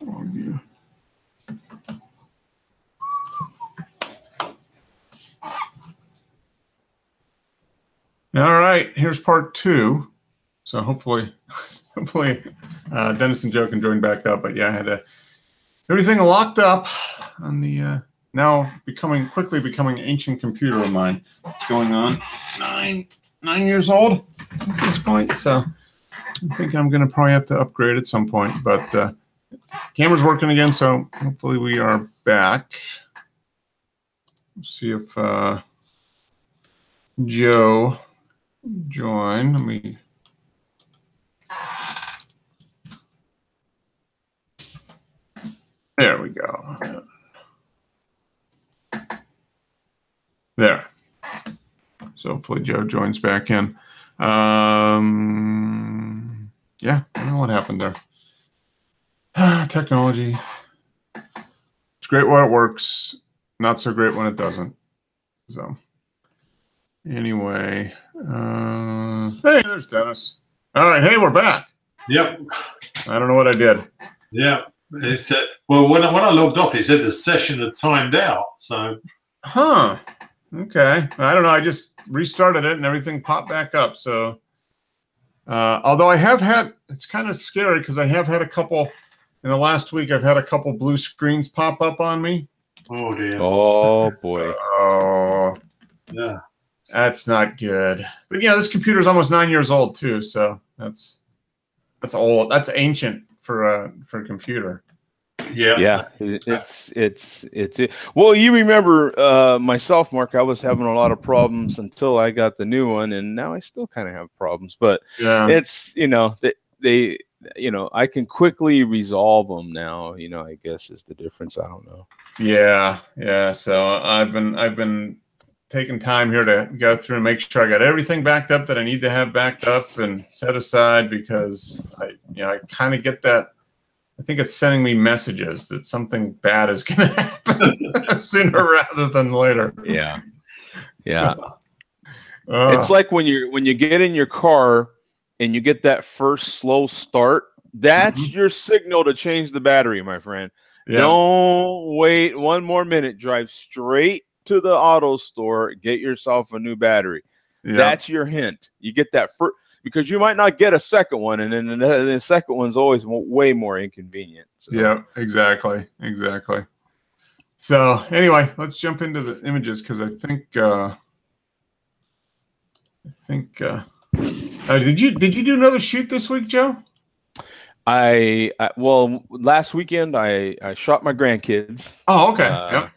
Log view. All right, here's part 2. So hopefully Dennis and Joe can join back up. But yeah, I had everything locked up on the now quickly becoming ancient computer of mine. What's going on? 9 years old at this point. So I think I'm going to probably have to upgrade at some point. But camera's working again, so hopefully we are back. Let's see if Joe join. Let me. There we go. There. So hopefully Joe joins back in. Yeah, I don't know what happened there. Technology. It's great when it works. Not so great when it doesn't. So anyway, hey, there's Dennis. All right, hey, we're back. Yep. I don't know what I did. Yeah. It said, well, when I logged off, it said the session had timed out. So. Huh. Okay. I don't know. I just restarted it and everything popped back up. So, although I have had, it's kind of scary because I have had a couple in the last week. I've had a couple blue screens pop up on me. Oh dear. Oh boy. Oh. Yeah. That's not good. But yeah, this computer is almost 9 years old too. So that's old. That's ancient for a computer. Yeah. Yeah. It's well, you remember myself, Mark, I was having a lot of problems until I got the new one, and now I still kind of have problems, but yeah, it's, they I can quickly resolve them now, I guess is the difference. I don't know. Yeah. So I've been taking time here to go through and make sure I got everything backed up that I need to have backed up and set aside, because I kind of get that. I think it's sending me messages that something bad is going to happen sooner rather than later. Yeah. It's like when you get in your car and you get that first slow start. That's your signal to change the battery, my friend. Yeah. Don't wait 1 more minute. Drive straight to the auto store. Get yourself a new battery. Yeah. That's your hint. You get that first, because you might not get a second one, and then the second one's always way more inconvenient. So. Yeah, exactly. So anyway, let's jump into the images, because I think did you do another shoot this week, Joe? Well, last weekend I shot my grandkids. Oh, okay. Yep.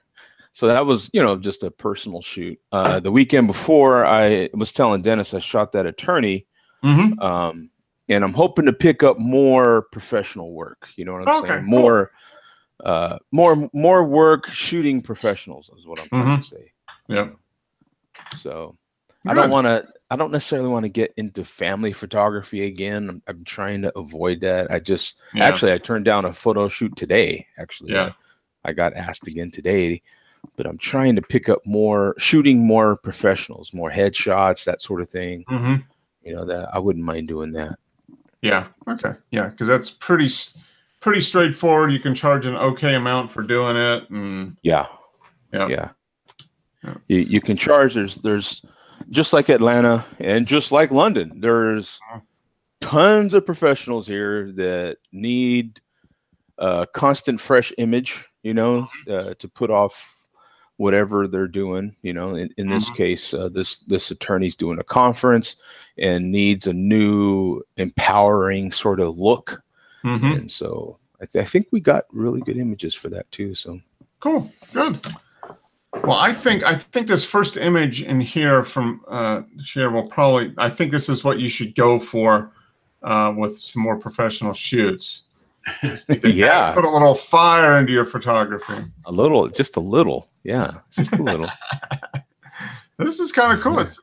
So that was, just a personal shoot. The weekend before, I was telling Dennis I shot that attorney. And I'm hoping to pick up more professional work. You know what I'm saying? More work shooting professionals is what I'm trying to say. Yep. So I don't necessarily want to get into family photography again. I'm trying to avoid that. Actually, I turned down a photo shoot today. Actually, I got asked again today, but I'm trying to pick up shooting more professionals, more headshots, that sort of thing. That I wouldn't mind doing that. Yeah. Okay. Yeah, because that's pretty straightforward. You can charge an okay amount for doing it, and yeah. You can charge. There's just like Atlanta and just like London. There's tons of professionals here that need constant fresh image. To put off whatever they're doing. In this case, this attorney's doing a conference and needs a new empowering sort of look. And so I think we got really good images for that too. So cool. Good. Well, I think this first image in here from Cher will probably, I think this is what you should go for with some more professional shoots. Yeah. Put a little fire into your photography. Just a little. Yeah, just a little. This is kind of cool. It's,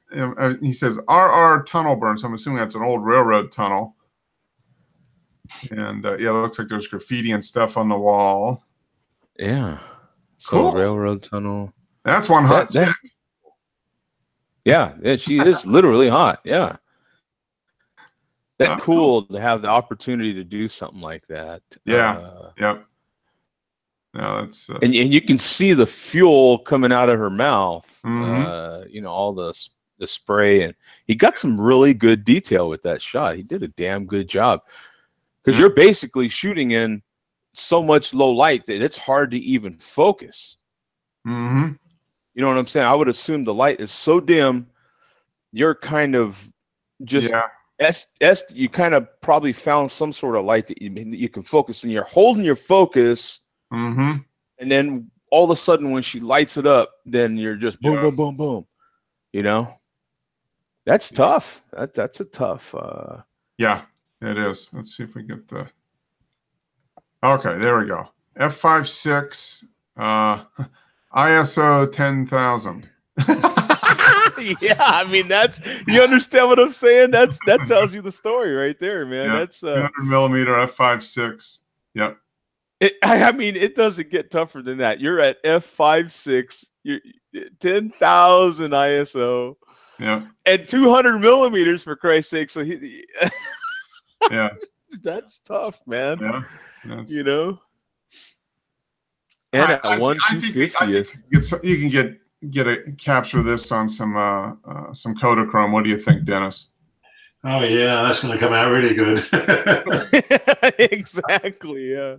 he says RR tunnel burn. So I'm assuming that's an old railroad tunnel. And it looks like there's graffiti and stuff on the wall. Yeah. So cool. Railroad tunnel. That's one hot chick. Yeah, she is literally hot. Yeah. That's cool to have the opportunity to do something like that. Yeah. Yep. No, that's And you can see the fuel coming out of her mouth. Mhm. You know, all the spray, and he got some really good detail with that shot. He did a damn good job, because you're basically shooting in so much low light that it's hard to even focus. Mhm. You know what I'm saying? I would assume the light is so dim, you're kind of just Yeah. you kind of probably found some sort of light that you can focus, and you're holding your focus, Mhm. and then all of a sudden when she lights it up, then you're just boom, Yeah. boom, boom, boom. You know, that's tough. That's a tough. Yeah, it is. Let's see if we get the. Okay, there we go. F5.6, ISO 10,000. Yeah, I mean, you understand what I'm saying? That tells you the story right there, man. Yeah, That's 200 millimeter F5.6. Yep. I mean, it doesn't get tougher than that. You're at F5.6, you're 10,000 ISO, Yeah. and 200 millimeters, for Christ's sake. So Yeah. that's tough, man. Yeah. That's, You know. And at I 1/250th, think you can capture this on some Kodachrome. What do you think, Dennis? Oh yeah, that's going to come out really good. exactly. Yeah.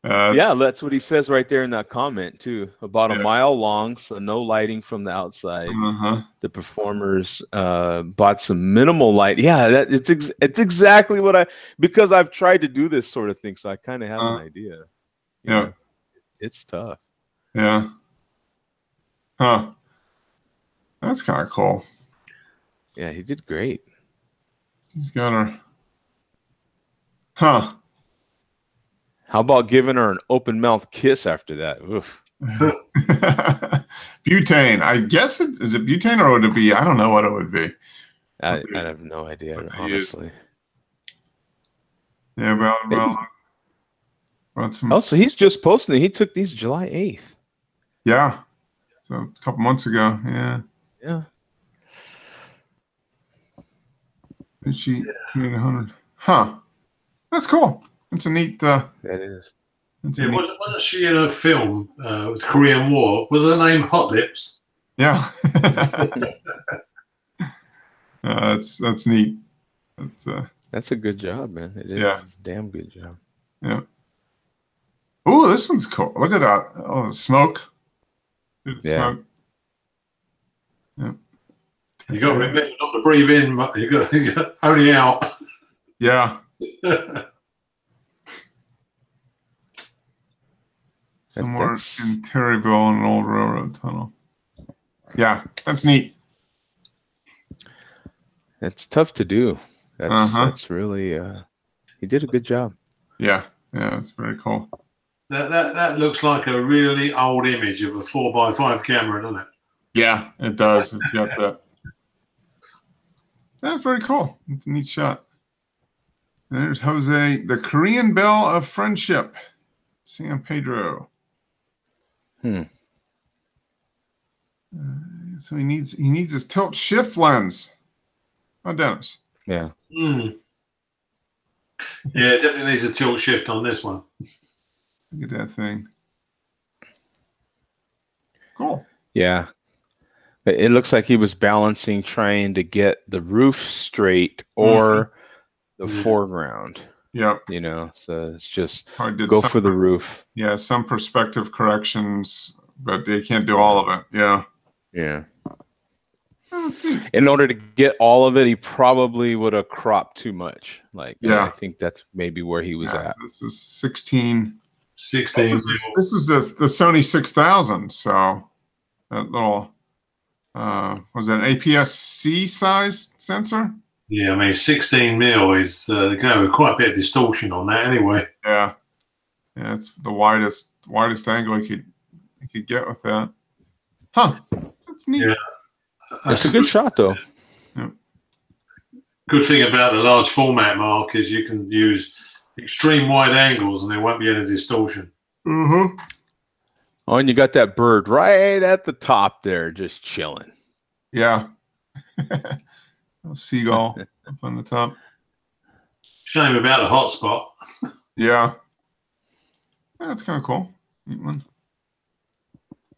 Yeah, that's what he says right there in that comment too. About a mile long, so no lighting from the outside. Uh-huh. The performers bought some minimal light. Yeah, it's exactly what because I've tried to do this sort of thing, so I kind of have an idea. You know, it's tough. Yeah. Huh. That's kind of cool. Yeah, he did great. He's got her. Huh. How about giving her an open mouth kiss after that? Oof. Butane. I guess is it butane, or would it be? I don't know what it would be. I have no idea, honestly. Yeah, oh, so he's just posting it. He took these July 8th. Yeah. So a couple months ago. Yeah. Yeah. And she created 100. Huh. That's cool. It's a neat. That is. Yeah, wasn't she in a film with Korean War? Was her name Hot Lips? Yeah. That's neat. That's a good job, man. It is. Yeah. It's a damn good job. Yeah. Oh, this one's cool. Look at that. Oh, the smoke. Yeah. Smoke. Yeah. You got to remember not to breathe in. You got only out. Yeah. Somewhere in Terryville in an old railroad tunnel. Yeah, that's neat. It's tough to do. That's really. He did a good job. Yeah, it's very cool. That looks like a really old image of a 4x5 camera, doesn't it? Yeah, it does. It's got that. That's very cool. It's a neat shot. There's Jose, the Korean Bell of Friendship, San Pedro. So he needs his tilt shift lens. Oh, Dennis. Yeah. Yeah, definitely needs a tilt shift on this one. Look at that thing. Cool. Yeah. It looks like he was balancing, trying to get the roof straight or the foreground. Yep. You know, so it's just go for the roof. Yeah, some perspective corrections, but they can't do all of it. Yeah. Yeah. In order to get all of it, he probably would have cropped too much. Like, I think that's maybe where he was at. This is 16. 16. This is the Sony 6000. So that little, was it an APS-C size sensor? Yeah, I mean, 16 mil is quite a bit of distortion on that anyway. Yeah. Yeah, it's the widest angle he could get with that. Huh. That's neat. Yeah. That's a good shot, though. Yeah. Good thing about the large format, Mark, is you can use extreme wide angles and there won't be any distortion. Mm-hmm. Oh, and you got that bird right at the top there, just chilling. Yeah. A seagull up on the top. Shame about the hotspot. Yeah. That's kind of cool. Neat one.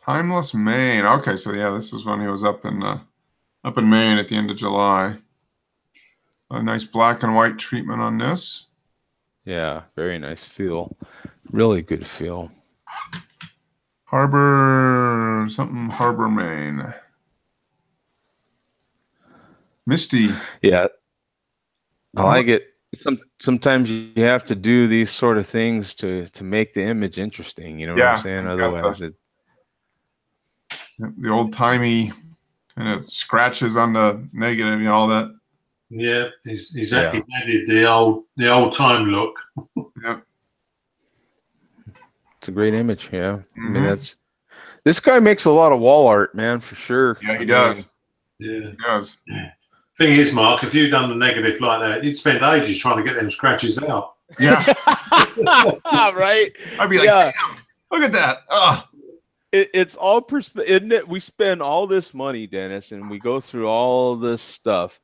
Timeless Maine. Okay, so yeah, this is when he was up in Maine at the end of July. A nice black and white treatment on this. Yeah, very nice feel. Really good feel. Harbor Maine. Misty. Yeah, I like it. Sometimes you have to do these sort of things to make the image interesting. You know what I'm saying? Otherwise, the old timey kind of scratches on the negative, all that. Yeah, he's added the old time look. Yep. It's a great image. Yeah, I mean this guy makes a lot of wall art, man, for sure. Yeah, he does. Yeah, he does. Yeah. Thing is, Mark, if you'd done the negative like that, you'd spend ages trying to get them scratches out. Yeah. Right. I'd be like, damn, look at that. It's all perspective, isn't it? We spend all this money, Dennis, and we go through all this stuff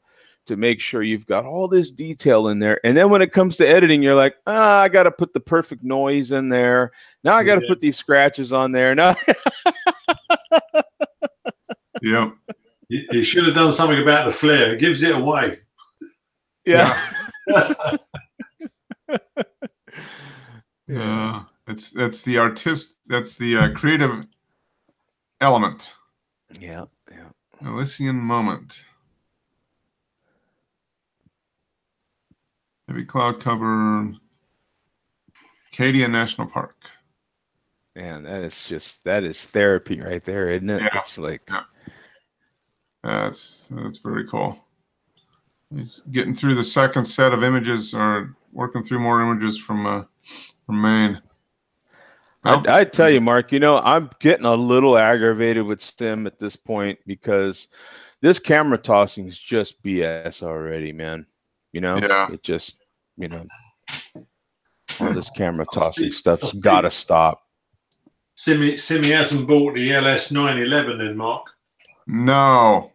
to make sure you've got all this detail in there. And then when it comes to editing, you're like, I got to put the perfect noise in there. Now I got to put these scratches on there. Now. Yep. You should have done something about the flare. It gives it away. Yeah. Yeah. That's the artist. That's the creative element. Yeah. Elysian moment. Heavy cloud cover. Acadia National Park. Man, that is therapy right there, isn't it? Yeah. It's like that's very cool. He's getting through the second set of images, or working through more images from Maine. I tell you, Mark, I'm getting a little aggravated with Stim at this point because this camera tossing is just BS already, man. It just, all this camera tossing stuff's got to stop. Simi hasn't bought the LS 911 then, Mark? No.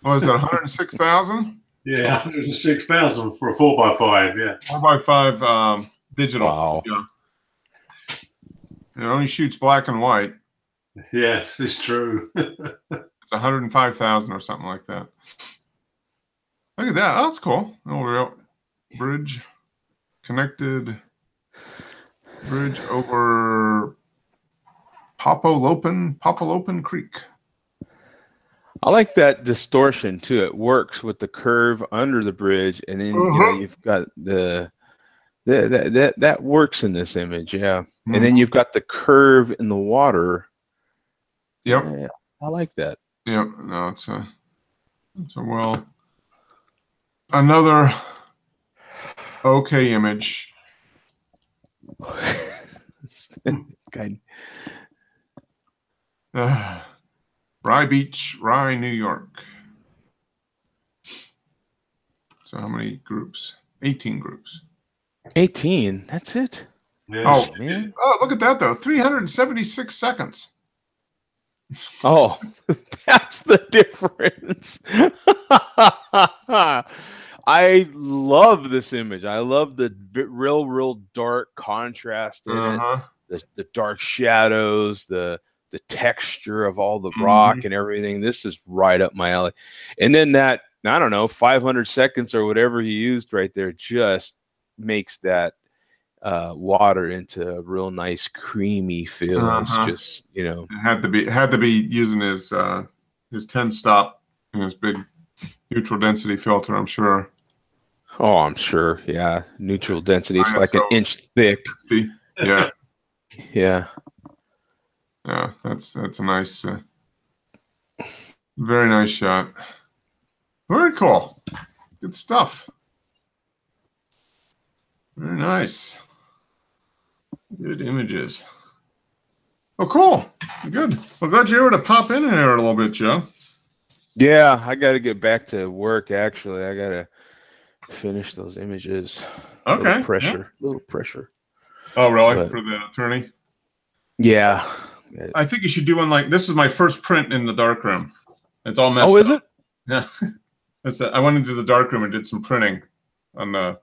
What was it, 106,000? Yeah, 106,000 for a 4x5, yeah. 4x5 digital. Wow. Yeah. It only shoots black and white. Yes, it's true. It's 105,000 or something like that. Look at that. Oh, that's cool. Bridge. Connected. Bridge over Popolopan Creek. I like that distortion too. It works with the curve under the bridge, and then you've got that works in this image, yeah. And then you've got the curve in the water. Yep. Yeah, I like that. Yep. No, it's another okay image. Rye Beach, Rye, New York. So how many groups? 18 groups. 18? That's it? Yes. Oh, man. Oh, look at that, though. 376 seconds. Oh, that's the difference. I love this image. I love the real dark contrast in it. The dark shadows, the texture of all the rock and everything. This is right up my alley. And then that, I don't know, 500 seconds or whatever he used right there just makes that water into a real nice creamy feel. It's just, it had to be using his 10 stop, his big neutral density filter, I'm sure. Oh, I'm sure. Yeah. Neutral density. It's like an inch thick. Yeah. Yeah. Yeah, that's a nice, very nice shot. Very cool. Good stuff. Very nice. Good images. Oh, cool. Good. Well, glad you were able to pop in here a little bit, Joe. Yeah, I got to get back to work, actually. I got to finish those images. Okay. Little pressure. Little pressure. Oh, really? For the attorney? Yeah. I think you should do one like, this is my first print in the darkroom. It's all messed up. Oh, is it? Yeah. I went into the darkroom and did some printing on the,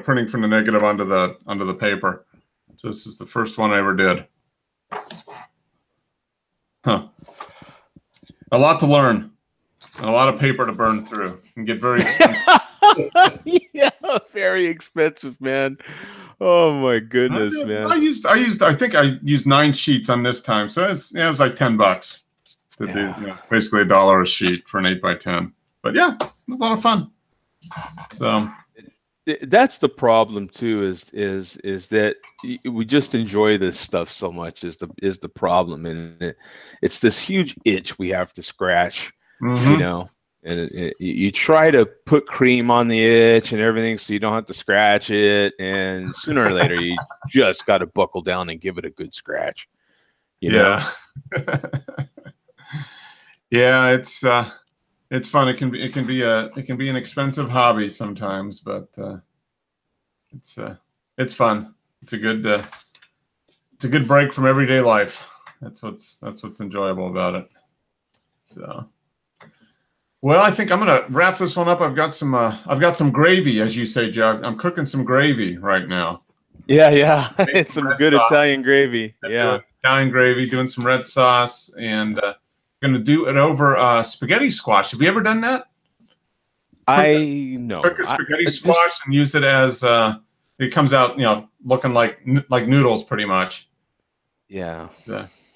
printing from the negative onto the paper. So this is the first one I ever did. Huh. A lot to learn and a lot of paper to burn through. It can get very expensive. Yeah, very expensive, man. Oh my goodness, man. I think I used 9 sheets on this time. So it was like $10 to do, basically $1 a sheet for an 8x10. But yeah, it was a lot of fun. So that's the problem too, is that we just enjoy this stuff so much is the problem, and it's this huge itch we have to scratch, and you try to put cream on the itch and everything so you don't have to scratch it, and sooner or later you just got to buckle down and give it a good scratch. Yeah, it's fun. It can be an expensive hobby sometimes, but it's fun. It's a good break from everyday life. That's what's enjoyable about it. So, well, I think I'm gonna wrap this one up. I've got some gravy, as you say, Joe. I'm cooking some gravy right now. Yeah. It's some good sauce. Italian gravy. Yeah, Italian gravy. Doing some red sauce and. Going to do it over spaghetti squash. Have you ever done that? No. Cook a spaghetti squash and use it as it comes out, looking like noodles pretty much. Yeah.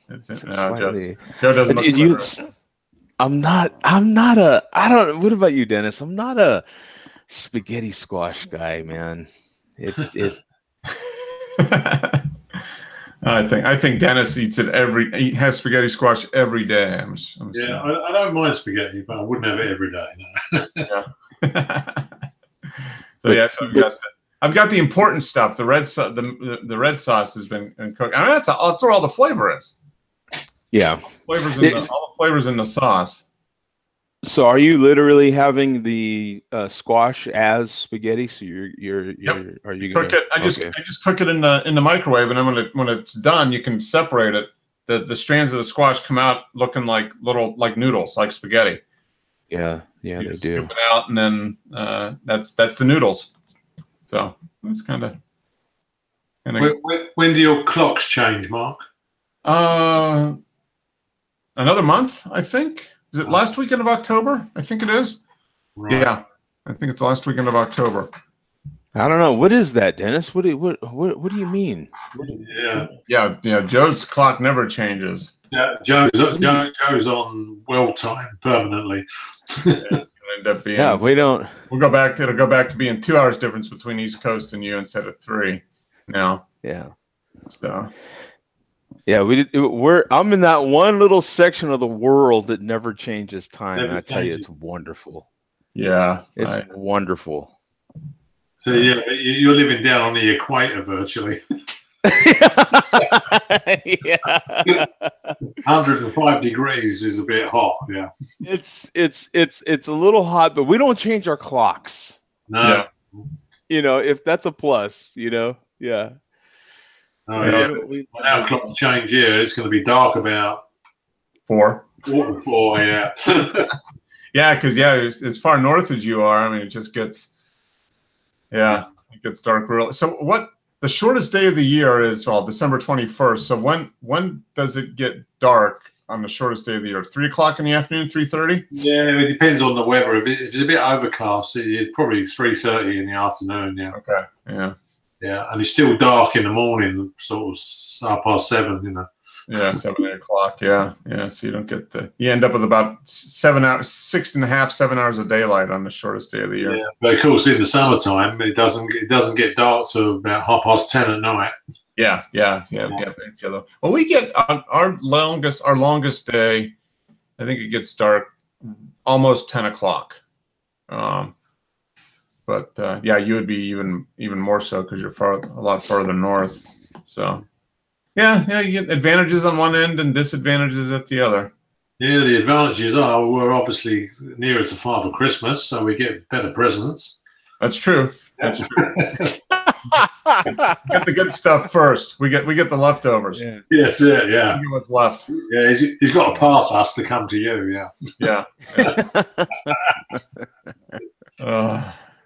It's slightly. Joe doesn't look. What about you, Dennis? I'm not a spaghetti squash guy, man. It I think Dennis eats it he has spaghetti squash every day. I don't mind spaghetti, but I wouldn't have it every day. No. So I've got the important stuff. The red sauce has been cooked. I mean, that's where all the flavor is. Yeah, all the flavors in the sauce. So are you literally having the squash as spaghetti? So Yep. Are you gonna cook it? I just cook it in the microwave, and then when it's done, you can separate it. The strands of the squash come out looking like noodles, like spaghetti. Yeah, they do. Scoop it out, and then that's the noodles. So that's kind of. When do your clocks change, Mark? Another month, I think. Is it last weekend of October? I think it is. Right. Yeah, I think it's the last weekend of October. I don't know. What is that, Dennis? What do you mean? Yeah. Joe's clock never changes. Yeah, Joe's on well time permanently. It's gonna end up being. Yeah, we don't. It'll go back to being 2 hours difference between East Coast and you instead of 3 now. Yeah. So. Yeah, I'm in that one little section of the world that never changes time, and I tell you, it's wonderful. Yeah, it's wonderful. So yeah, you're living down on the equator virtually. Yeah. 105 degrees is a bit hot. Yeah. It's a little hot, but we don't change our clocks. No. Yeah. If that's a plus, yeah. Oh, yeah. When our clock change here, it's going to be dark about 4. 4, yeah. Yeah, because as far north as you are, I mean, it just gets, it gets dark real. So the shortest day of the year is December 21st. So when does it get dark on the shortest day of the year? 3 o'clock in the afternoon, 3:30? Yeah, it depends on the weather. If it's a bit overcast, it's probably 3:30 in the afternoon. Yeah. Okay. Yeah. Yeah, and it's still dark in the morning, sort of 7:30. Yeah, 7, 8 o'clock. Yeah. So you don't get you end up with about 7 hours, 6.5, 7 hours of daylight on the shortest day of the year. Yeah, but of course in the summertime it doesn't get dark till about 10:30 at night. Yeah. Well, we get our longest day. I think it gets dark almost 10 o'clock. But you would be even more so because you're a lot farther north. So you get advantages on one end and disadvantages at the other. Yeah, the advantages are we're obviously nearer to Father Christmas, so we get better presents. That's true. That's true. Get the good stuff first. We get the leftovers. Yeah. Yes, yeah. What's left? Yeah, he's got to pass us to come to you. Yeah. Yeah.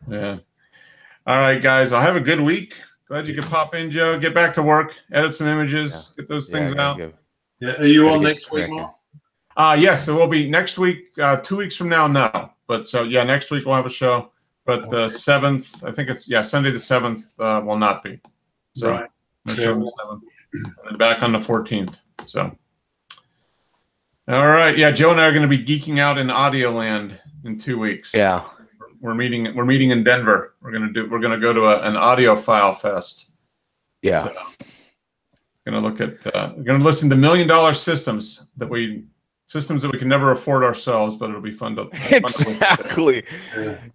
Yeah. All right, guys. I'll have a good week. Glad you could pop in, Joe. Get back to work. Edit some images. Get those things out. Yeah. Are you on Gotta get next week, cracking. Mark? Yes, it will be next week. 2 weeks from now, no. But so yeah, next week we'll have a show. But the 7th, I think it's Sunday the 7th will not be. So Right. no show on the 7th. And back on the 14th. So all right, yeah, Joe and I are going to be geeking out in Audio Land in 2 weeks. Yeah. We're meeting in Denver. We're gonna go to an audiophile fest. Yeah. So, gonna look at we're gonna listen to $1 million systems that we can never afford ourselves, but it'll be fun to Exactly.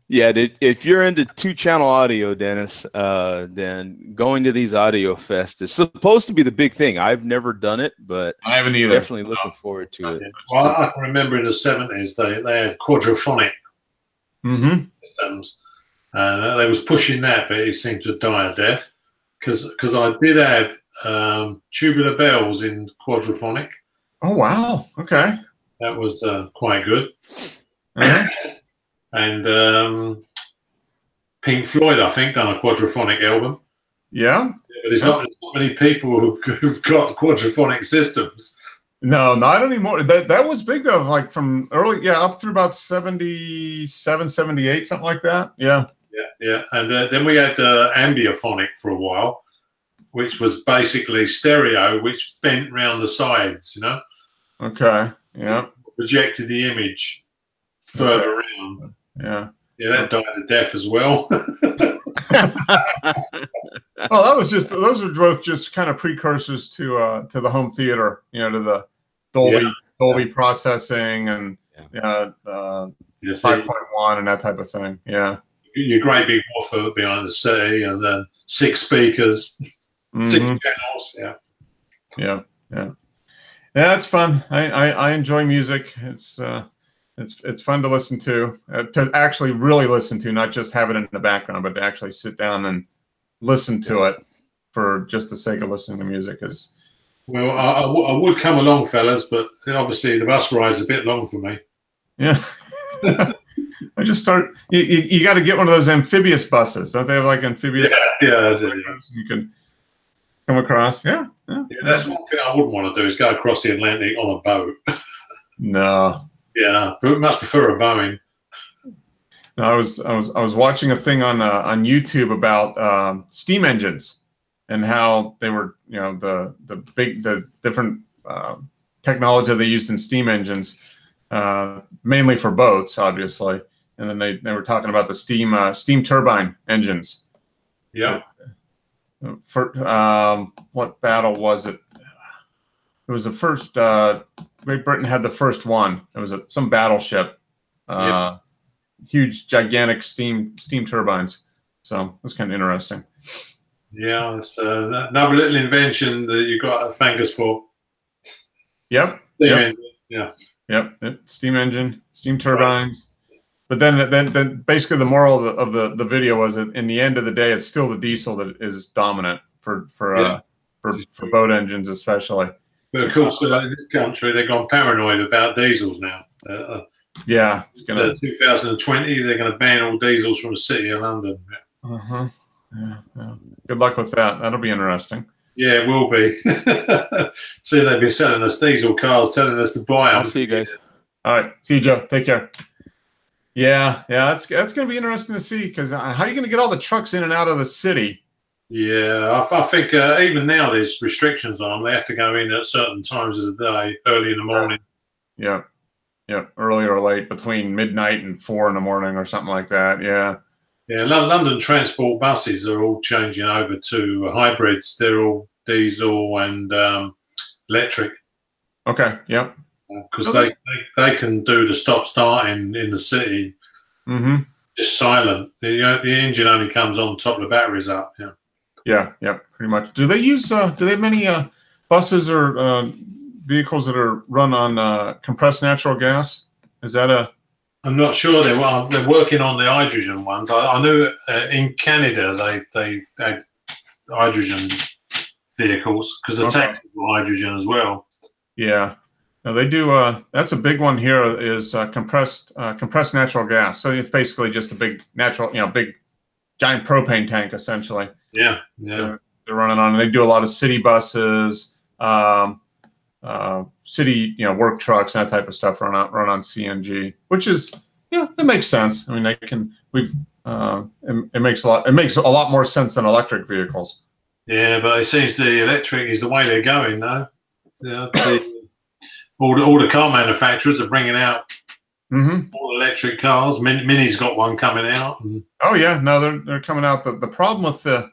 Yeah. If you're into 2-channel audio, Dennis, then going to these audio fests is supposed to be the big thing. I've never done it, but I haven't either. definitely looking forward to it. Well, I can remember in the 70s they had quadraphonic Mm-hmm. systems, and they was pushing that, but it seemed to die a death. Because I did have tubular bells in quadraphonic. Oh wow! Okay. That was quite good. Uh-huh. And Pink Floyd, I think, done a quadraphonic album. Yeah. But there's not many people who've got quadraphonic systems. No, not anymore. That was big though, like from early, up through about 77, 78, something like that. Yeah. Yeah. And then we had ambiophonic for a while, which was basically stereo, which bent round the sides, you know? Okay. Yeah. Projected the image further around. Yeah. Yeah, that died a death as well. Oh, those were both just kind of precursors to the home theater, to the Dolby processing and 5.1 and that type of thing. Yeah. Your great big woofer behind the city, and then 6 speakers, 6 channels. Yeah. Yeah, it's fun. I enjoy music. It's fun to listen to actually really listen to, not just have it in the background, but to actually sit down and listen to it for just the sake of listening to music is. Well, I would come along, fellas, but obviously the bus ride's a bit long for me. Yeah. I just start. You got to get one of those amphibious buses. Don't they have like amphibious? Yeah, that's it. You can come across. Yeah, that's one thing I wouldn't want to do is go across the Atlantic on a boat. No. Yeah, but much prefer a Boeing. No, I was watching a thing on YouTube about steam engines and how they were, the different technology they used in steam engines, mainly for boats, obviously. And then they were talking about the steam turbine engines. Yeah. For what battle was it? It was the first. Great Britain had the first one. It was some battleship. Huge, gigantic steam turbines. So it was kind of interesting. Yeah, it's another little invention that you got to thank us for. Yep. Steam engine. Yeah. Yep. Steam engine, steam turbines. But then basically the moral of the video was that in the end of the day, it's still the diesel that is dominant for boat engines, especially. But of course, in this country, they've gone paranoid about diesels now. Yeah. It's gonna, 2020, they're going to ban all diesels from the city of London. Uh-huh. Yeah. Good luck with that. That'll be interesting. Yeah, it will be. See, they've been selling us diesel cars, telling us to buy them. I'll see you guys. All right. See you, Joe. Take care. Yeah. That's going to be interesting to see because how are you going to get all the trucks in and out of the city? Yeah, I think even now there's restrictions on them. They have to go in at certain times of the day, early in the morning. Yeah. Early or late, between midnight and 4 in the morning or something like that. Yeah. Yeah, London transport buses are all changing over to hybrids. They're all diesel and electric. Okay. Yep. Because they can do the stop-start in the city. Mm-hmm. Just silent. The engine only comes on top of the batteries up. Yeah. Yeah. Pretty much. Do they have many buses or vehicles that are run on compressed natural gas? Is that I'm not sure. They're working on the hydrogen ones. I knew in Canada they had hydrogen vehicles because the Okay. taxis were hydrogen as well. Yeah. No, they do. That's a big one here is compressed natural gas. So it's basically just a big natural, big giant propane tank essentially. Yeah. They're running on. And they do a lot of city buses, city work trucks, that type of stuff run on CNG, which is it makes sense. I mean, it makes a lot more sense than electric vehicles. Yeah, but it seems the electric is the way they're going, though. All the car manufacturers are bringing out all electric cars. Mini's got one coming out. Oh yeah, no, they're coming out. The problem with I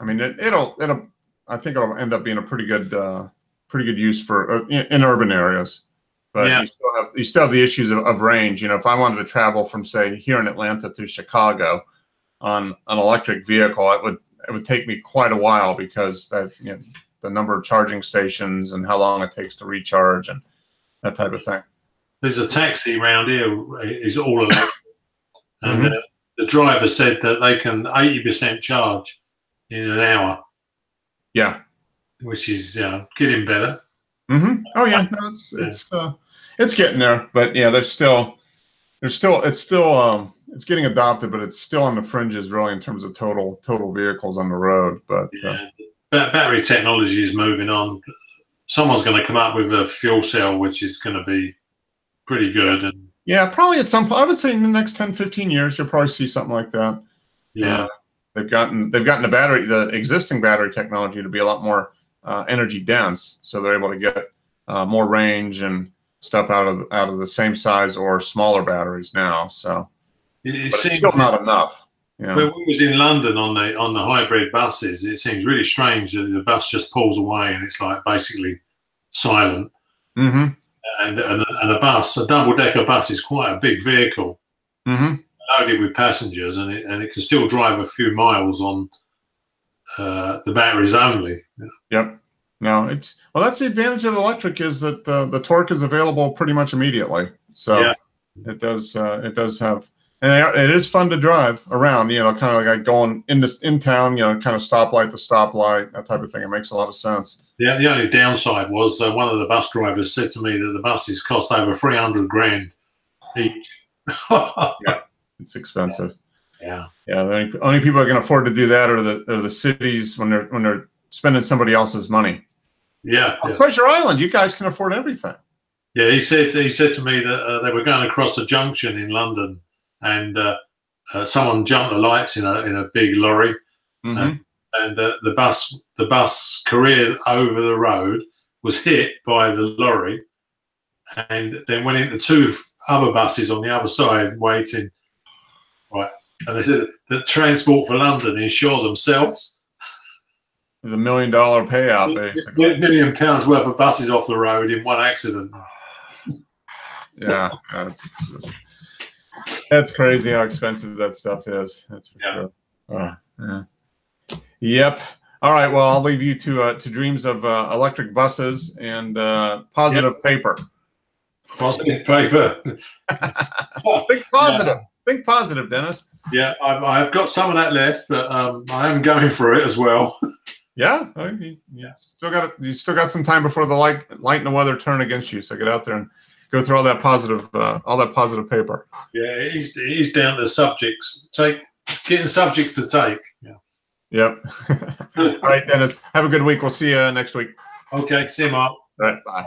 mean, I think it'll end up being a pretty good use for in urban areas. But you still have the issues of range. If I wanted to travel from, say, here in Atlanta to Chicago on an electric vehicle, it would take me quite a while because the number of charging stations and how long it takes to recharge and that type of thing. There's a taxi around here is all electric, and the driver said that they can 80% charge in an hour. Yeah, which is getting better. Oh yeah, no, it's getting there, but yeah, it's getting adopted, but it's still on the fringes really in terms of total vehicles on the road. But battery technology is moving on. Someone's going to come up with a fuel cell which is going to be pretty good. And yeah, probably at some point, I would say in the next 10, 15 years, you'll probably see something like that. Yeah. They've gotten the existing battery technology to be a lot more energy dense, so they're able to get more range and stuff out of the same size or smaller batteries now. So it's still not enough. When we was in London on the hybrid buses, it seems really strange that the bus just pulls away and it's like basically silent. And a double-decker bus is quite a big vehicle. Loaded with passengers, and it can still drive a few miles on the batteries only. Yep. No, that's the advantage of electric is that the torque is available pretty much immediately. So it does have, and it is fun to drive around. Kind of like going in town. Kind of stoplight to stoplight, that type of thing. It makes a lot of sense. Yeah. The only downside was one of the bus drivers said to me that the buses cost over 300 grand each. Yeah. It's expensive. Yeah. The only people that can afford to do that are the cities when they're spending somebody else's money. Yeah. Treasure Island, you guys can afford everything. Yeah, he said to me that they were going across a junction in London, and someone jumped the lights in a big lorry, and the bus careered over the road, was hit by the lorry, and then went into two other buses on the other side waiting. Right, and they said that Transport for London insure themselves. There's $1 million payout, basically. £1 million worth of buses off the road in one accident. Yeah, that's crazy how expensive that stuff is. That's for sure. Yeah. Yep. All right. Well, I'll leave you to dreams of electric buses and positive paper. Positive paper. Think positive. Think positive, Dennis. Yeah, I've got some of that left, but I am going for it as well. Yeah, you still got some time before the light and the weather turn against you. So get out there and go through all that positive paper. Yeah, it is down to subjects. Getting subjects to take. Yeah. Yep. All right, Dennis. Have a good week. We'll see you next week. Okay. See you, Mark. All right. Bye.